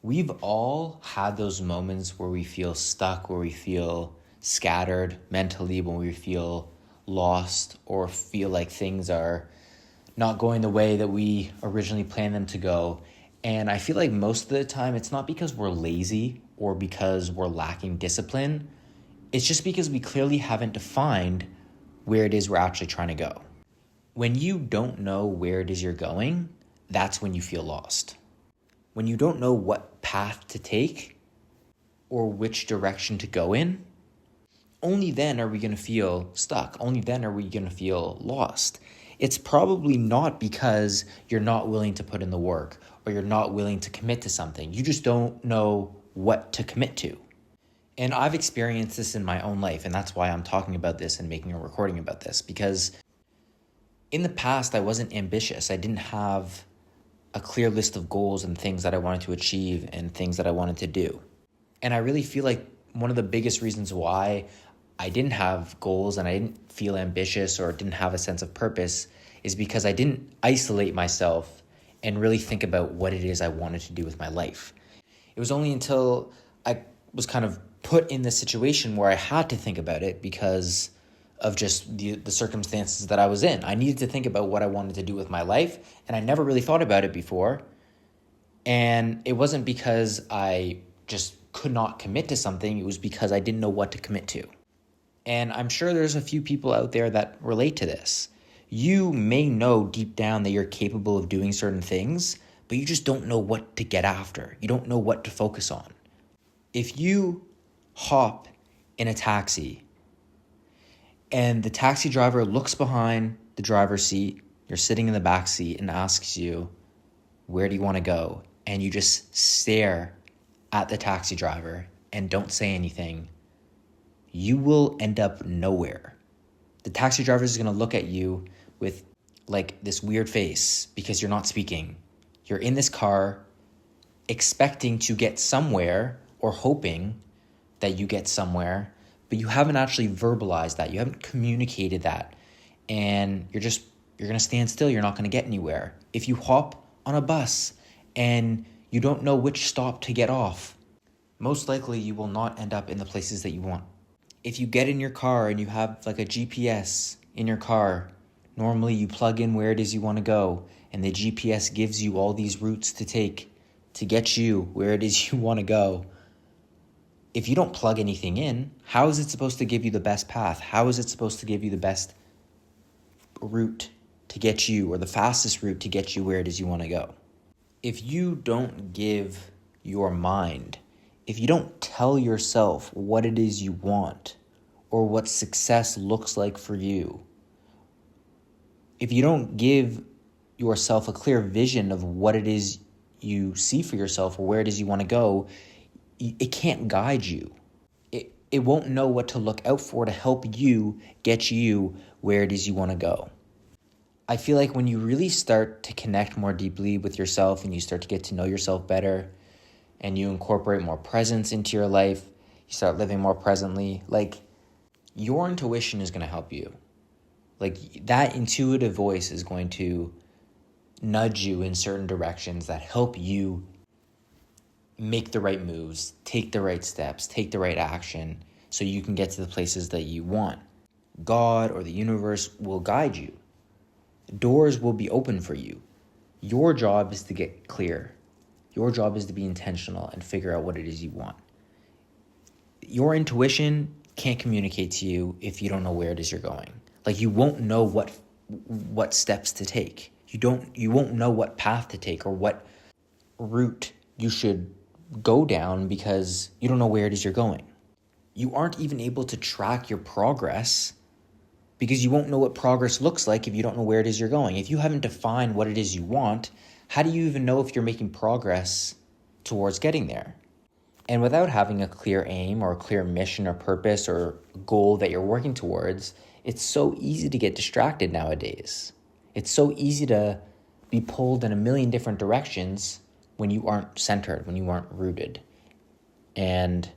We've all had those moments where we feel stuck, where we feel scattered mentally, when we feel lost or feel like things are not going the way that we originally planned them to go. And I feel like most of the time it's not because we're lazy or because we're lacking discipline. It's just because we clearly haven't defined where it is we're actually trying to go. When you don't know where it is you're going, that's when you feel lost. When you don't know what path to take or which direction to go in, only then are we going to feel stuck. Only then are we going to feel lost. It's probably not because you're not willing to put in the work or you're not willing to commit to something. You just don't know what to commit to. And I've experienced this in my own life, and that's why I'm talking about this and making a recording about this, because in the past, I wasn't ambitious. I didn't have a clear list of goals and things that I wanted to achieve and things that I wanted to do. And I really feel like one of the biggest reasons why I didn't have goals and I didn't feel ambitious or didn't have a sense of purpose is because I didn't isolate myself and really think about what it is I wanted to do with my life. It was only until I was kind of put in this situation where I had to think about it because of just the circumstances that I was in. I needed to think about what I wanted to do with my life, and I never really thought about it before. And it wasn't because I just could not commit to something. It was because I didn't know what to commit to. And I'm sure there's a few people out there that relate to this. You may know deep down that you're capable of doing certain things, but you just don't know what to get after. You don't know what to focus on. If you hop in a taxi and the taxi driver looks behind the driver's seat, you're sitting in the back seat, and asks you, where do you want to go? And you just stare at the taxi driver and don't say anything, you will end up nowhere. The taxi driver is going to look at you with like this weird face because you're not speaking. You're in this car expecting to get somewhere or hoping that you get somewhere, but you haven't actually verbalized that. You haven't communicated that. And you're going to stand still. You're not going to get anywhere. If you hop on a bus and you don't know which stop to get off, most likely you will not end up in the places that you want. If you get in your car and you have like a GPS in your car, normally you plug in where it is you want to go, and the GPS gives you all these routes to take to get you where it is you want to go. If you don't plug anything in, how is it supposed to give you the best path? How is it supposed to give you the best route to get you, or the fastest route to get you where it is you want to go? If you don't give your mind, if you don't tell yourself what it is you want or what success looks like for you, if you don't give yourself a clear vision of what it is you see for yourself or where it is you want to go, it can't guide you. It won't know what to look out for to help you get you where it is you want to go. I feel like when you really start to connect more deeply with yourself and you start to get to know yourself better and you incorporate more presence into your life, you start living more presently, like your intuition is going to help you. Like that intuitive voice is going to nudge you in certain directions that help you make the right moves, take the right steps, take the right action so you can get to the places that you want. God or the universe will guide you. Doors will be open for you. Your job is to get clear. Your job is to be intentional and figure out what it is you want. Your intuition can't communicate to you if you don't know where it is you're going. Like you won't know what steps to take. You won't know what path to take or what route you should go down because you don't know where it is you're going. You aren't even able to track your progress because you won't know what progress looks like if you don't know where it is you're going. If you haven't defined what it is you want, how do you even know if you're making progress towards getting there? And without having a clear aim or a clear mission or purpose or goal that you're working towards, it's so easy to get distracted nowadays. It's so easy to be pulled in a million different directions when you aren't centered, when you aren't rooted. And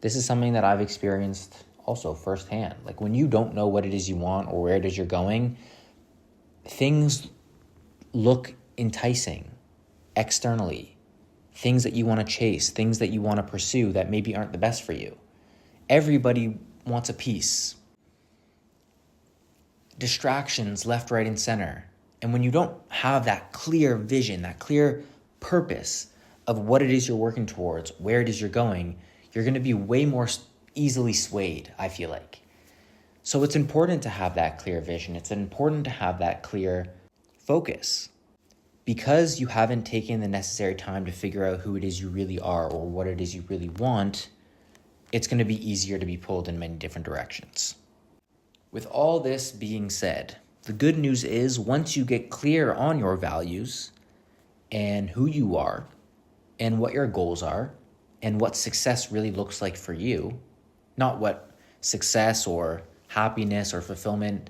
this is something that I've experienced also firsthand. Like when you don't know what it is you want or where it is you're going, things look enticing externally things that you want to chase, things that you want to pursue that maybe aren't the best for you. Everybody wants a piece. Distractions left, right, and center. And when you don't have that clear vision, that clear purpose of what it is you're working towards, where it is you're going, you're going to be way more easily swayed, I feel like. So it's important to have that clear vision. It's important to have that clear focus. Because you haven't taken the necessary time to figure out who it is you really are or what it is you really want, it's going to be easier to be pulled in many different directions. With all this being said, the good news is once you get clear on your values and who you are and what your goals are and what success really looks like for you, not what success or happiness or fulfillment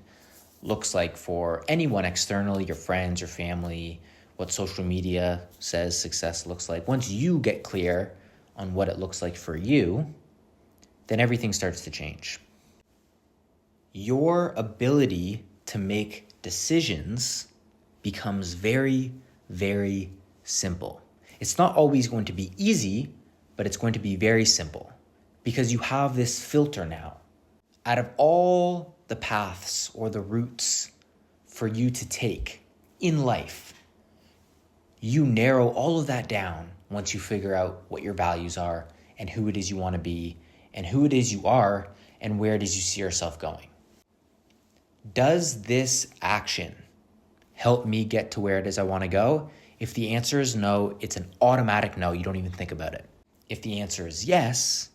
looks like for anyone externally, your friends, your family, what social media says success looks like. Once you get clear on what it looks like for you, then everything starts to change. Your ability to make decisions becomes very, very simple. It's not always going to be easy, but it's going to be very simple because you have this filter now. Out of all the paths or the routes for you to take in life, you narrow all of that down once you figure out what your values are and who it is you want to be and who it is you are and where it is you see yourself going. Does this action help me get to where it is I want to go? If the answer is no, it's an automatic no. You don't even think about it. If the answer is yes,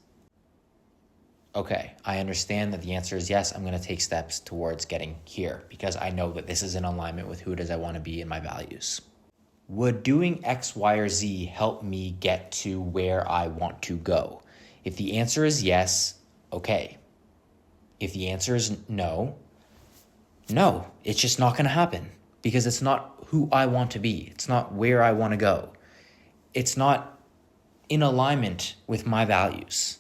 okay, I understand that the answer is yes. I'm going to take steps towards getting here because I know that this is in alignment with who it is I want to be and my values. Would doing X, Y, or Z help me get to where I want to go? If the answer is yes, okay. If the answer is no, it's just not going to happen because it's not who I want to be. It's not where I want to go. It's not in alignment with my values.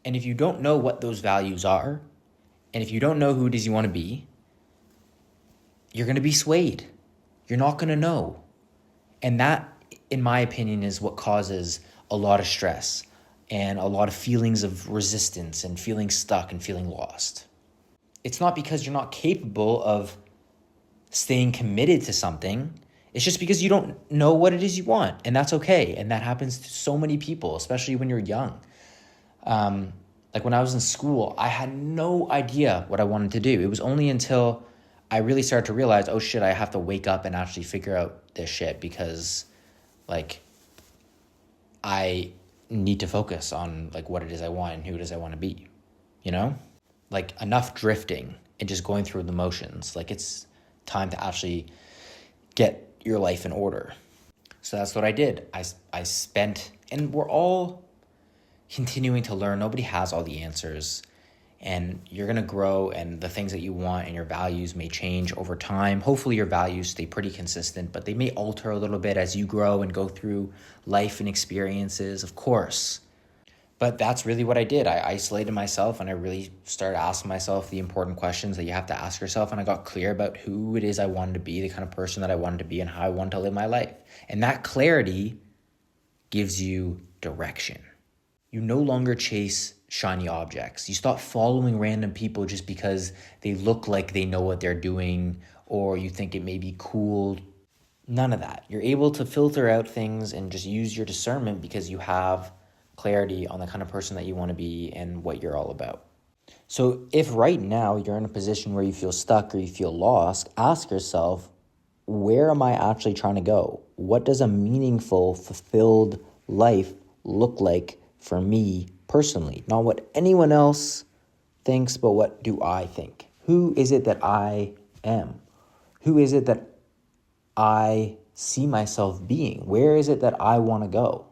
And if you don't know what those values are, and if you don't know who it is you want to be, you're going to be swayed. You're not going to know. And that, in my opinion, is what causes a lot of stress and a lot of feelings of resistance and feeling stuck and feeling lost. It's not because you're not capable of staying committed to something. It's just because you don't know what it is you want. And that's okay. And that happens to so many people, especially when you're young. Like when I was in school, I had no idea what I wanted to do. It was only until I really started to realize, oh shit, I have to wake up and actually figure out this shit because like I need to focus on like what it is I want and who it is I want to be, you know? Like enough drifting and just going through the motions. Like it's time to actually get your life in order. So that's what I did. I spent, and we're all continuing to learn. Nobody has all the answers. And you're going to grow, and the things that you want and your values may change over time. Hopefully your values stay pretty consistent, but they may alter a little bit as you grow and go through life and experiences, of course. But that's really what I did. I isolated myself, and I really started asking myself the important questions that you have to ask yourself, and I got clear about who it is I wanted to be, the kind of person that I wanted to be, and how I wanted to live my life. And that clarity gives you direction. You no longer chase shiny objects. You stop following random people just because they look like they know what they're doing or you think it may be cool. None of that. You're able to filter out things and just use your discernment because you have clarity on the kind of person that you want to be and what you're all about. So if right now you're in a position where you feel stuck or you feel lost, ask yourself, where am I actually trying to go? What does a meaningful, fulfilled life look like for me personally? Not what anyone else thinks, but what do I think? Who is it that I am? Who is it that I see myself being? Where is it that I want to go?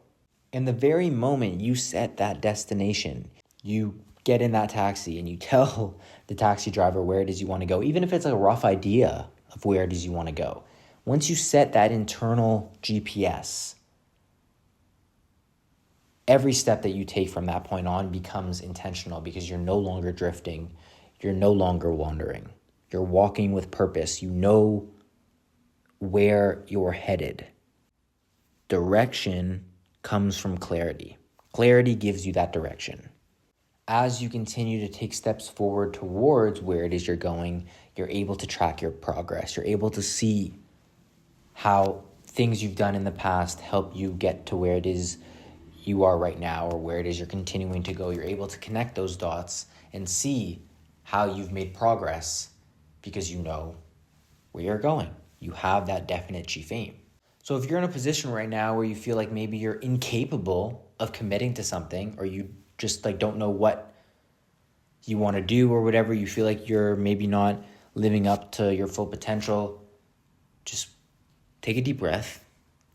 And the very moment you set that destination, you get in that taxi and you tell the taxi driver where it is you want to go, even if it's a rough idea of where it is you want to go. Once you set that internal GPS, every step that you take from that point on becomes intentional because you're no longer drifting. You're no longer wandering. You're walking with purpose. You know where you're headed. Direction comes from clarity. Clarity gives you that direction. As you continue to take steps forward towards where it is you're going, you're able to track your progress. You're able to see how things you've done in the past help you get to where it is you are right now, or where it is you're continuing to go. You're able to connect those dots and see how you've made progress because you know where you're going. You have that definite chief aim. So if you're in a position right now where you feel like maybe you're incapable of committing to something, or you just don't know what you want to do or whatever, you feel like you're maybe not living up to your full potential, just take a deep breath,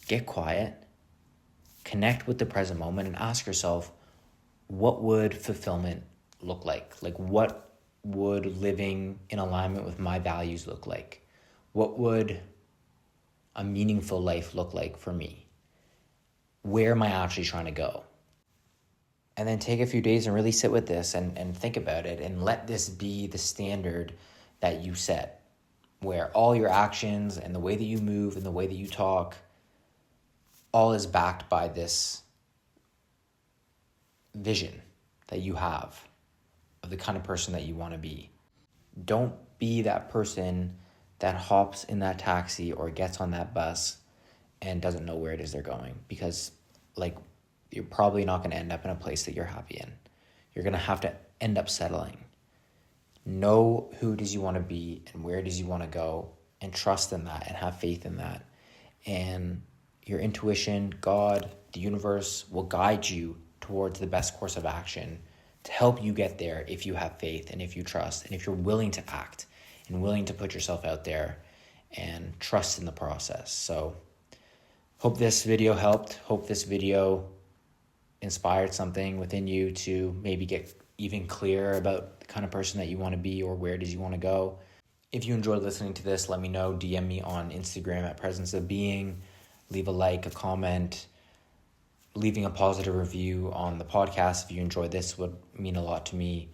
get quiet, connect with the present moment, and ask yourself, what would fulfillment look like? What would living in alignment with my values look like? What would a meaningful life look like for me? Where am I actually trying to go? And then take a few days and really sit with this and think about it, and let this be the standard that you set, where all your actions and the way that you move and the way that you talk, all is backed by this vision that you have of the kind of person that you want to be. Don't be that person that hops in that taxi or gets on that bus and doesn't know where it is they're going, because you're probably not going to end up in a place that you're happy in. You're going to have to end up settling. Know who it is you want to be and where it is you want to go, and trust in that and have faith in that. And your intuition, God, the universe will guide you towards the best course of action to help you get there if you have faith and if you trust and if you're willing to act and willing to put yourself out there and trust in the process. So hope this video helped. Hope this video inspired something within you to maybe get even clearer about the kind of person that you want to be or where it is you want to go. If you enjoyed listening to this, let me know. DM me on Instagram at Presence of Being. Leave a like, a comment. Leaving a positive review on the podcast if you enjoyed this would mean a lot to me.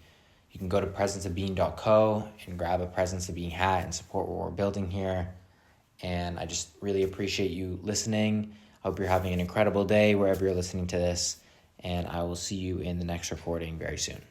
You can go to presenceofbeing.co and grab a Presence of Being hat and support what we're building here. And I just really appreciate you listening. I hope you're having an incredible day wherever you're listening to this. And I will see you in the next recording very soon.